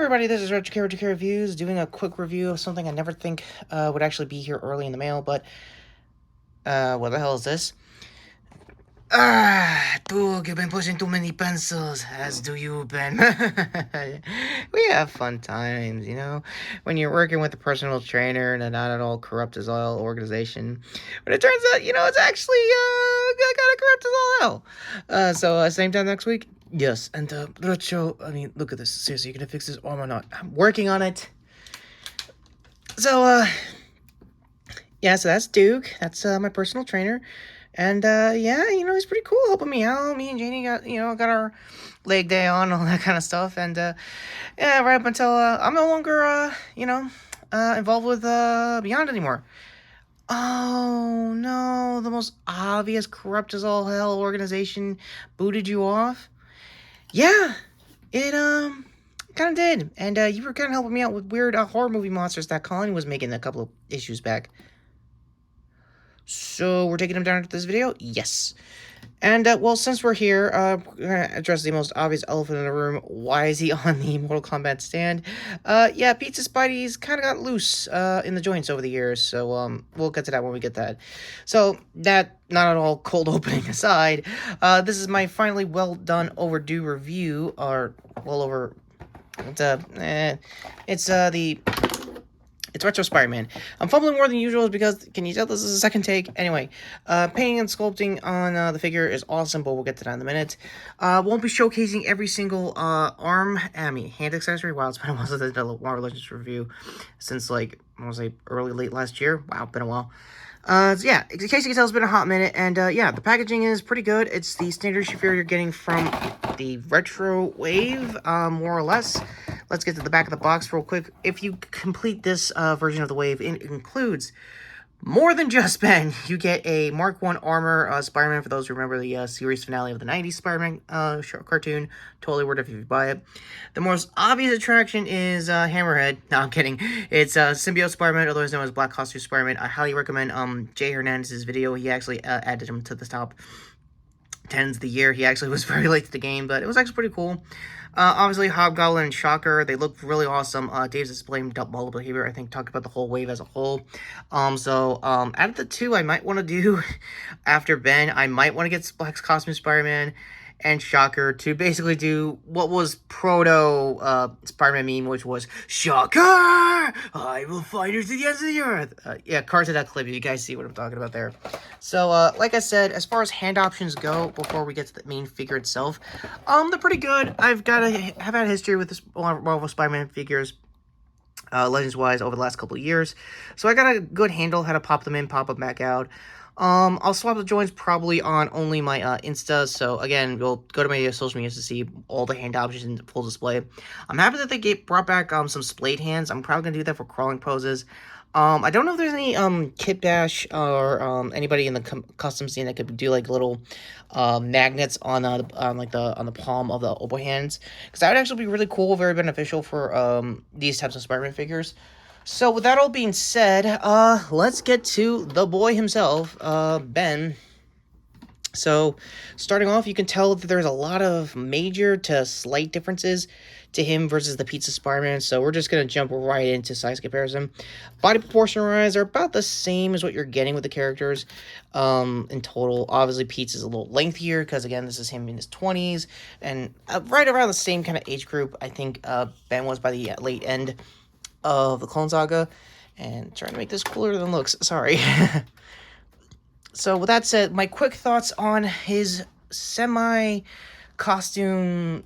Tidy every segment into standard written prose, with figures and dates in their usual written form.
everybody, this is Retrokid Reviews, doing a quick review of something I never think would actually be here early in the mail, but what the hell is this? Doug, you've been pushing too many pencils, as do you, Ben. We have fun times, you know, when you're working with a personal trainer in a not at all corrupt as all organization. But it turns out, you know, it's actually kind of corrupt as all hell. So same time next week? Yes, and Retro, I mean, look at this. Seriously, you gonna fix this arm or not? I'm working on it. So, yeah, so that's Duke. That's my personal trainer. And, yeah, you know, he's pretty cool helping me out. Me and Janie got our leg day on, all that kind of stuff. And, yeah, right up until, I'm no longer, involved with, Beyond anymore. Oh, no, the most obvious corrupt as all hell organization booted you off? Yeah, it, kind of did. And, you were kind of helping me out with weird horror movie monsters that Colin was making a couple of issues back. So, we're taking him down to this video? Yes. And, well, since we're here, we're going to address the most obvious elephant in the room. Why is he on the Mortal Kombat stand? Yeah, Pizza Spidey's kind of got loose, in the joints over the years. So, we'll get to that when we get that. So, that not at all cold opening aside, this is my finally well done overdue review, or well over, it's Retro Spiderman. I'm fumbling more than usual because, can you tell this is a second take? Anyway, painting and sculpting on the figure is awesome, but we'll get to that in a minute. Won't be showcasing every single hand accessory. Wow, it's been a while since I did a Marvel Legends review. Since, like, I want to say late last year. Wow, been a while. So yeah, in case you can tell, it's been a hot minute, and yeah, the packaging is pretty good. It's the standard issue figure you're getting from the Retro Wave, more or less. Let's get to the back of the box real quick. If you complete this version of the Wave, it includes more than just Ben. You get a Mark I armor Spider-Man, for those who remember the series finale of the 90s Spider-Man cartoon. Totally worth it if you buy it. The most obvious attraction is Hammerhead. No, I'm kidding. It's Symbiote Spider-Man, otherwise known as Black Costume Spider-Man. I highly recommend Jay Hernandez's video. He actually added him to the top 10s of the year. He actually was very late to the game, but it was actually pretty cool. Obviously, Hobgoblin and Shocker, they look really awesome. Dave's displaying multiple behavior, I think, talked about the whole wave as a whole. Out of the two, I might want to do, after Ben, I might want to get Black's Costume Spider-Man and Shocker to basically do what was proto Spider-Man meme, which was, Shocker! I will find you to the ends of the earth. Yeah, cards of that clip, you guys see what I'm talking about there. So, like I said, as far as hand options go, before we get to the main figure itself, they're pretty good. I've had a history with this Marvel Spider-Man figures, Legends-wise, over the last couple of years. So I got a good handle how to pop them in, pop them back out. I'll swap the joints probably on only my Insta, so again, you'll go to my social media to see all the hand options in full display. I'm happy that they brought back some splayed hands. I'm probably gonna do that for crawling poses. I don't know if there's any Kit Bash or anybody in the custom scene that could do like little magnets on the palm of the elbow hands, because that would actually be really cool, very beneficial for these types of Spider-Man figures. So, with that all being said, let's get to the boy himself, Ben. So, starting off, you can tell that there's a lot of major to slight differences to him versus the Pizza Spider-Man, so we're just going to jump right into size comparison. Body proportion-wise are about the same as what you're getting with the characters in total. Obviously, Pizza's a little lengthier, because, again, this is him in his 20s, and right around the same kind of age group, I think Ben was by the late end of the Clone Saga, and trying to make this cooler than it looks, sorry. So with that said, my quick thoughts on his semi-costume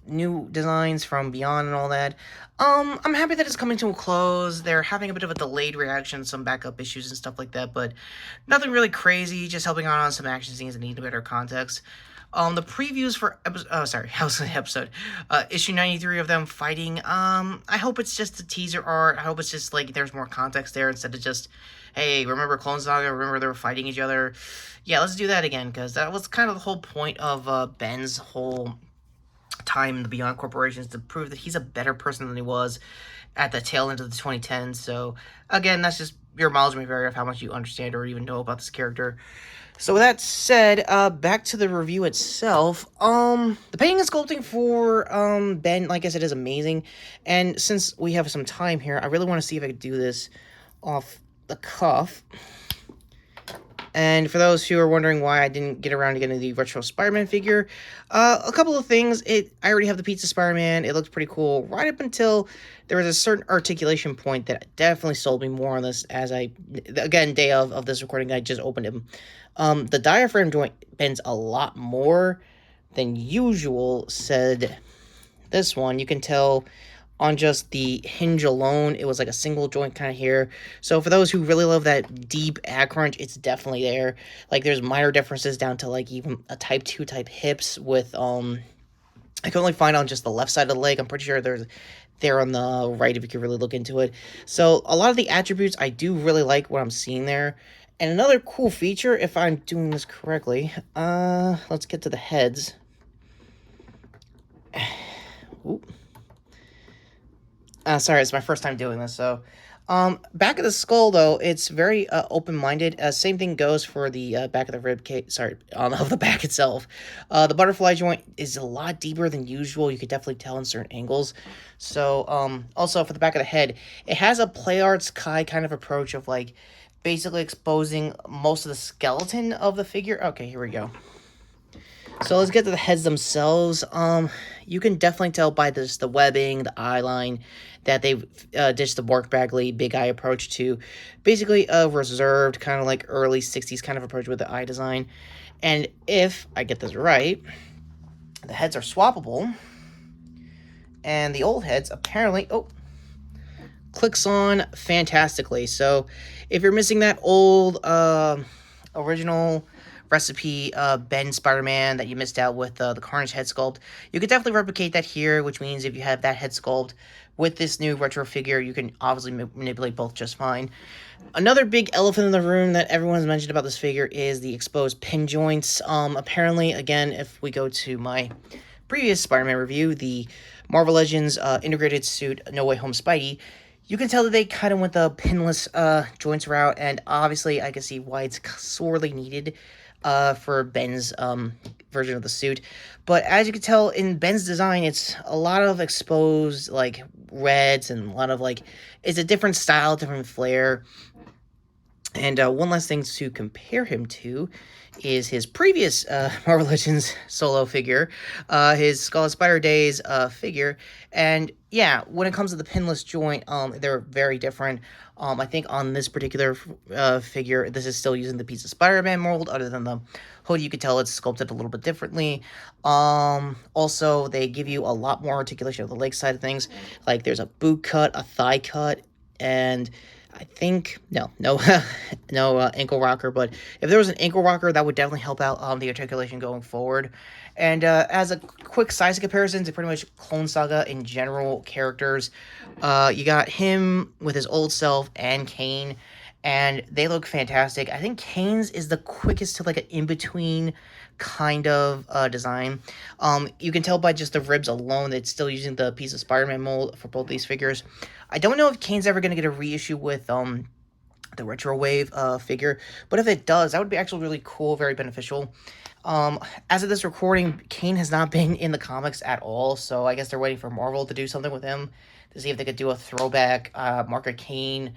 new designs from Beyond and all that. I'm happy that it's coming to a close. They're having a bit of a delayed reaction, some backup issues and stuff like that, but nothing really crazy, just helping out on some action scenes that need better context. The previews for episode, issue 93 of them fighting, I hope it's just a teaser art. I hope it's just, like, there's more context there instead of just, hey, remember Clone Saga, remember they were fighting each other? Yeah, let's do that again, because that was kind of the whole point of, Ben's whole time in the Beyond Corporation, is to prove that he's a better person than he was at the tail end of the 2010s, so, again, that's just your mileage may vary of how much you understand or even know about this character. So with that said, back to the review itself. The painting and sculpting for Ben, like I said, is amazing. And since we have some time here, I really want to see if I could do this off the cuff. And for those who are wondering why I didn't get around to getting the retro Spider-Man figure, a couple of things. I already have the Pizza Spider-Man. It looked pretty cool right up until there was a certain articulation point that definitely sold me more on this. As again, day of this recording, I just opened him. The diaphragm joint bends a lot more than usual, said this one. You can tell on just the hinge alone, it was like a single joint kind of here. So for those who really love that deep ad crunch, it's definitely there. Like there's minor differences down to like even a type 2 type hips with I can only find on just the left side of the leg. I'm pretty sure they're on the right if you can really look into it. So a lot of the attributes I do really like what I'm seeing there. And another cool feature, if I'm doing this correctly, let's get to the heads. Oop. Sorry, it's my first time doing this, so... back of the skull, though, it's very open-minded. Same thing goes for the back of the rib cage, sorry, of the back itself. The butterfly joint is a lot deeper than usual. You could definitely tell in certain angles. So, also for the back of the head, it has a Play Arts Kai kind of approach of, like, basically exposing most of the skeleton of the figure. Okay, here we go. So let's get to the heads themselves. You can definitely tell by this, the webbing, the eye line, that they've ditched the Mark Bagley big eye approach to basically a reserved, kind of like early 60s kind of approach with the eye design. And if I get this right, the heads are swappable. And the old heads apparently, clicks on fantastically. So if you're missing that old original recipe Ben Spider-Man that you missed out with the Carnage head sculpt, you could definitely replicate that here, which means if you have that head sculpt with this new retro figure, you can obviously manipulate both just fine. Another big elephant in the room that everyone's mentioned about this figure is the exposed pin joints. Apparently, again, if we go to my previous Spider-Man review, the Marvel Legends integrated suit No Way Home Spidey, you can tell that they kind of went the pinless joints route, and obviously I can see why it's sorely needed for Ben's version of the suit. But as you can tell in Ben's design, it's a lot of exposed like reds and a lot of like, it's a different style, different flair. And one last thing to compare him to is his previous Marvel Legends solo figure, his Scarlet Spider Days figure. And yeah, when it comes to the pinless joint, they're very different. I think on this particular figure, this is still using the Pizza Spider-Man mold, other than the hood. You can tell it's sculpted a little bit differently. Also, they give you a lot more articulation of the leg side of things. Like there's a boot cut, a thigh cut, and I think, no ankle rocker, but if there was an ankle rocker, that would definitely help out the articulation going forward. And as a quick size comparison to pretty much Clone Saga in general characters, you got him with his old self and Kane, and they look fantastic. I think Kane's is the quickest to like an in-between kind of design. You can tell by just the ribs alone that it's still using the piece of Spider-Man mold for both these figures. I don't know if Kane's ever going to get a reissue with the Retro Wave figure, but if it does, that would be actually really cool, very beneficial. As of this recording, Kane has not been in the comics at all, so I guess they're waiting for Marvel to do something with him to see if they could do a throwback Marker Kane,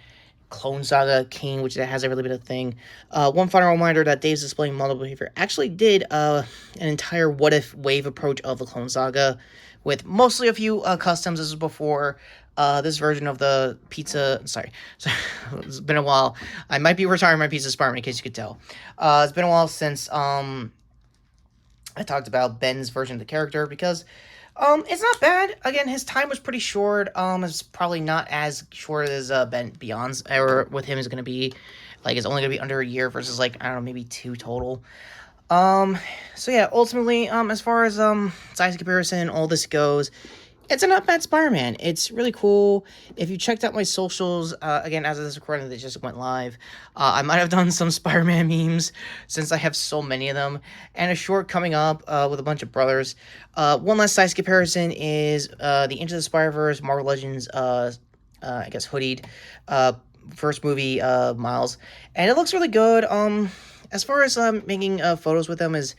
Clone Saga Kane, which has a really bit of thing. One final reminder that Dave's Displaying Multiple Behavior actually did an entire What If Wave approach of the Clone Saga with mostly a few customs. This was before this version of the pizza. Sorry, it's been a while. I might be retiring my Pizza Spider-Man, in case you could tell. It's been a while since I talked about Ben's version of the character, because it's not bad. Again, his time was pretty short. It's probably not as short as Ben Beyond's era with him is going to be. Like, it's only going to be under a year versus, like, I don't know, maybe 2 total. So yeah, ultimately, as far as size comparison, all this goes, it's a not bad Spider-Man. It's really cool. If you checked out my socials, again, as of this recording, they just went live. I might have done some Spider-Man memes, since I have so many of them, and a short coming up with a bunch of brothers. One last size comparison is the Into the Spider-Verse Marvel Legends, I guess, hoodied first movie, Miles, and it looks really good. as far as making photos with them is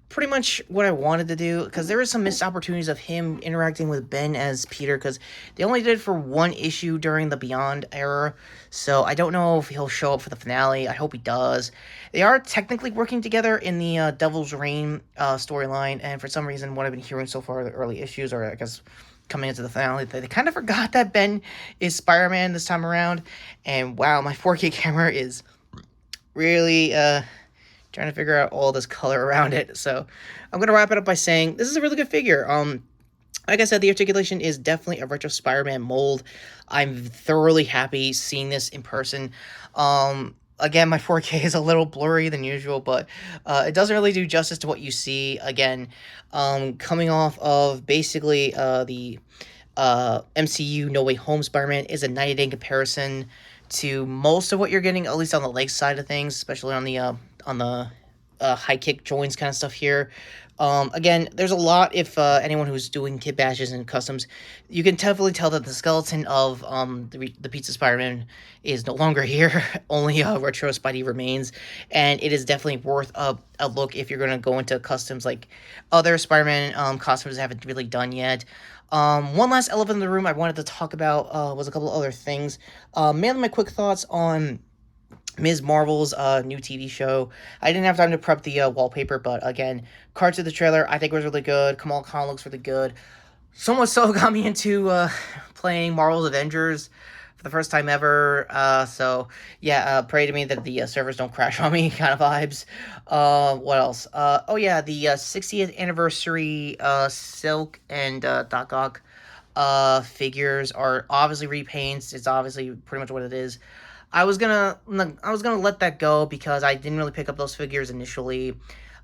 pretty much what I wanted to do, because there were some missed opportunities of him interacting with Ben as Peter, because they only did it for one issue during the Beyond era, so I don't know if he'll show up for the finale. I hope he does. They are technically working together in the Devil's Reign storyline, and for some reason, what I've been hearing so far, the early issues, or I guess coming into the finale, they kind of forgot that Ben is Spider-Man this time around, and wow, my 4K camera is really trying to figure out all this color around it. So I'm gonna wrap it up by saying this is a really good figure. Like I said, the articulation is definitely a retro Spider-Man mold. I'm thoroughly happy seeing this in person. Again, my 4K is a little blurry than usual, but it doesn't really do justice to what you see. Again, coming off of basically the MCU No Way Home Spider-Man is a night and day comparison to most of what you're getting, at least on the leg side of things, especially on the high kick joints kind of stuff here. Again, there's a lot, if anyone who's doing kit bashes and customs, you can definitely tell that the skeleton of the Pizza Spider-Man is no longer here. Only Retro Spidey remains, and it is definitely worth a look if you're going to go into customs like other Spider-Man costumes haven't really done yet. One last elephant in the room I wanted to talk about was a couple of other things. Mainly my quick thoughts on Ms. Marvel's new TV show. I didn't have time to prep the wallpaper, but again, cards of the trailer I think was really good. Kamal Khan looks really good. So much so got me into playing Marvel's Avengers for the first time ever. So yeah, pray to me that the servers don't crash on me kind of vibes. What else? Oh yeah, the 60th anniversary Silk and Doc Ock figures are obviously repaints. It's obviously pretty much what it is. I was gonna let that go because I didn't really pick up those figures initially,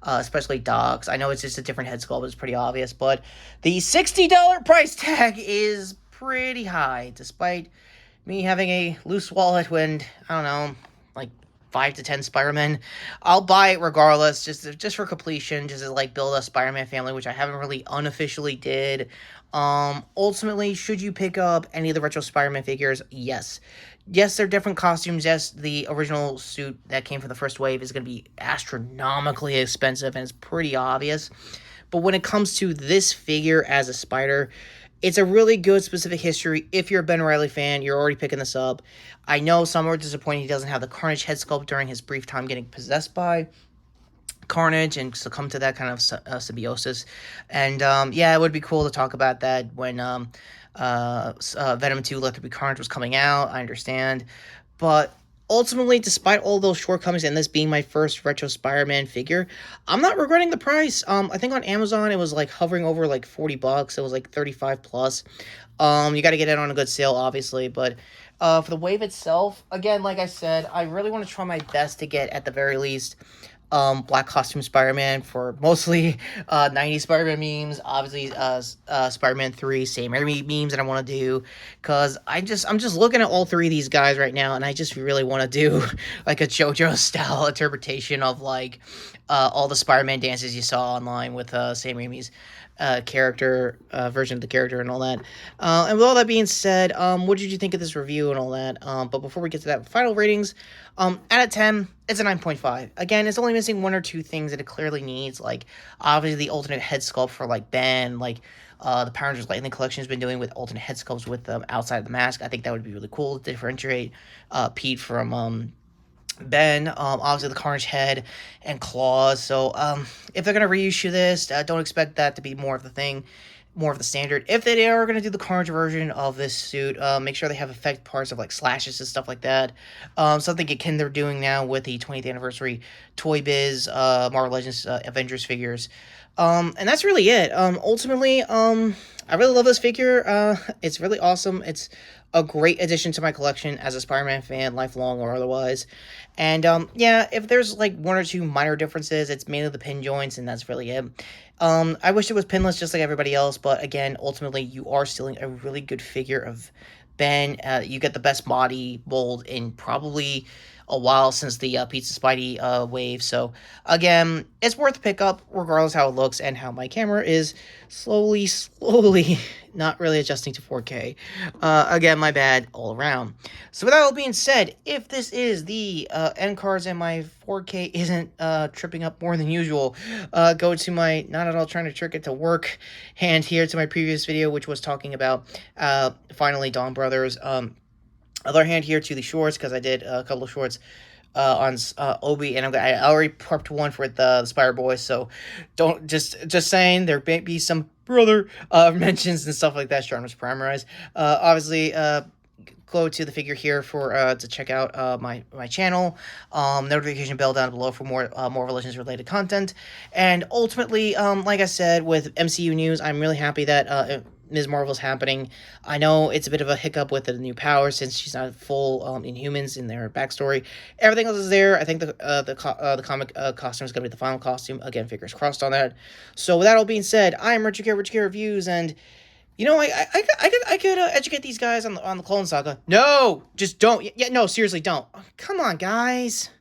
especially Doc's. I know it's just a different head sculpt, it's pretty obvious, but the $60 price tag is pretty high, despite me having a loose wallet when, I don't know, like 5 to 10 Spider-Man. I'll buy it regardless, just for completion, just to like build a Spider-Man family, which I haven't really unofficially did. Ultimately, should you pick up any of the retro Spider-Man figures? Yes. Yes, they're different costumes. Yes, the original suit that came from the first wave is going to be astronomically expensive, and it's pretty obvious. But when it comes to this figure as a Spider, it's a really good specific history. If you're a Ben Reilly fan, you're already picking this up. I know some are disappointed he doesn't have the Carnage head sculpt during his brief time getting possessed by Carnage and succumb to that kind of symbiosis. And yeah, it would be cool to talk about that when Venom 2 Let There Be Carnage was coming out. I understand. But ultimately, despite all those shortcomings and this being my first retro Spider-Man figure, I'm not regretting the price. I think on Amazon it was like hovering over like $40. It was like 35 plus. You got to get it on a good sale, obviously, but for the wave itself, again, like I said, I really want to try my best to get, at the very least, Black Costume Spider-Man for mostly 90s Spider-Man memes, obviously Spider-Man 3 Sam Raimi memes that I want to do, because I'm just looking at all three of these guys right now, and I just really want to do like a JoJo style interpretation of like all the Spider-Man dances you saw online with Sam Raimi's character version of the character and all that. And with all that being said, what did you think of this review and all that? But before we get to that, final ratings, out of 10, it's a 9.5. Again, it's only missing one or two things that it clearly needs, like obviously the alternate head sculpt for like Ben, like the Power Rangers Lightning Collection has been doing with alternate head sculpts with them outside of the mask. I think that would be really cool to differentiate Pete from Ben, obviously the Carnage head and claws. So if they're gonna reissue this, don't expect that to be more of the thing, more of the standard. If they are gonna do the Carnage version of this suit, make sure they have effect parts of like slashes and stuff like that. Something akin they're doing now with the 20th anniversary Toy Biz Marvel Legends Avengers figures. And that's really it. Ultimately, I really love this figure. It's really awesome. It's a great addition to my collection as a Spider-Man fan, lifelong or otherwise. And yeah, if there's like one or two minor differences, it's mainly the pin joints, and that's really it. I wish it was pinless just like everybody else, but again, ultimately, you are stealing a really good figure of Ben. You get the best body mold in probably a while since the Pizza Spidey wave. So again, it's worth the pickup regardless how it looks and how my camera is slowly not really adjusting to 4K. Again, my bad all around. So with that all being said, if this is the end cards and my 4K isn't tripping up more than usual, go to my not at all trying to trick it to work hand here to my previous video, which was talking about finally Dawn Brothers. Other hand here to the shorts, because I did a couple of shorts on Obi, and I already prepped one for the Spider Boys, so don't just saying there may be some brother mentions and stuff like that. Starting with Primarize, obviously. Go to the figure here for to check out my channel, notification bell down below for more Marvel Legends related content, and ultimately, like I said, with MCU news, I'm really happy that Ms. Marvel's happening. I know it's a bit of a hiccup with the new power since she's not full Inhumans in their backstory. Everything else is there. I think the comic costume is gonna be the final costume. Again, fingers crossed on that. So with that all being said, I am Retrokid Reviews, and you know, I could educate these guys on the Clone Saga. No, just don't. Yeah, no, seriously, don't. Come on, guys.